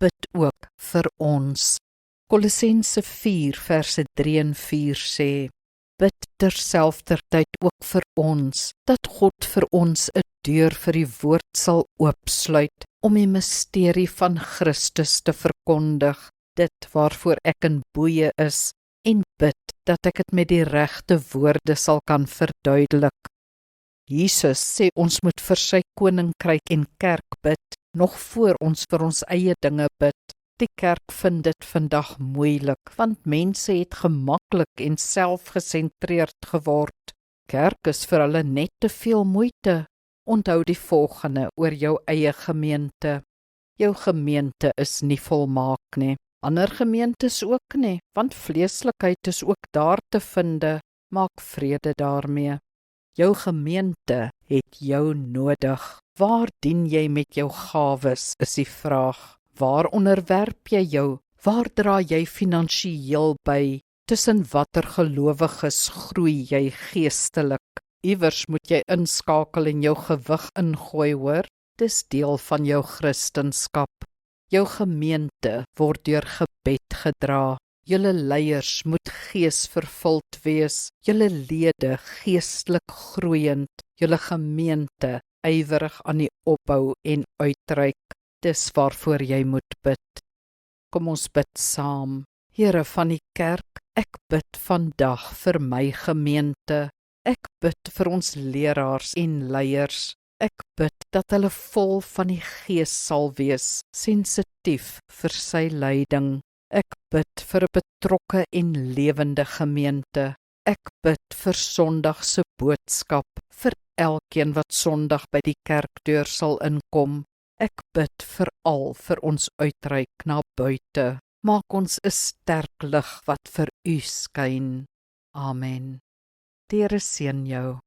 bid ook vir ons. Kolossense 4 verse 3 en 4 sê, bid terselfdertyd ook vir ons, dat God vir ons 'n deur vir die woord sal oopsluit, om die misterie van Christus te verkondig, dit waarvoor ek in boeye is, en bid dat ek dit met die regte woorde sal kan verduidelik. Jesus sê ons moet vir sy koninkryk en kerk bid, nog voor ons vir ons eie dinge bid. Die kerk vind dit vandag moeilik, want mense het gemaklik en selfgesentreerd geword. Kerk is vir hulle net te veel moeite. Onthou die volgende oor jou eie gemeente. Jou gemeente is nie volmaak nie. Ander gemeentes ook nie, want vleeslikheid is ook daar te vind. Maak vrede daarmee. Jou gemeente het jou nodig. Waar dien jy met jou gawes, is die vraag. Waar onderwerp jy jou? Waar dra jy finansiëel by? Tussen watter gelowiges groei jy geestelik? Iewers moet jy inskakel en jou gewig ingooi, hoor. Dis deel van jou Christenskap. Jou gemeente word deur gebed gedra. Julle leiers moet geesvervuld wees. Julle lede geestelik groeiend. Julle gemeente ywerig aan die opbou en uitreik. Dis waarvoor jy moet bid. Kom ons bid saam. Here van die kerk, ek bid vandag vir my gemeente. Ek bid vir ons leraars en leiers. Ek bid dat hulle vol van die Gees sal wees, sensitief vir sy leiding. Ek bid vir 'n betrokke en lewende gemeente. Ek bid vir Sondag se boodskap, vir elkeen wat Sondag by die kerkdeur sal inkom. Ek bid veral vir ons uitreik na buite. Maak ons 'n sterk lig wat vir U skyn. Amen. Die Here seën jou.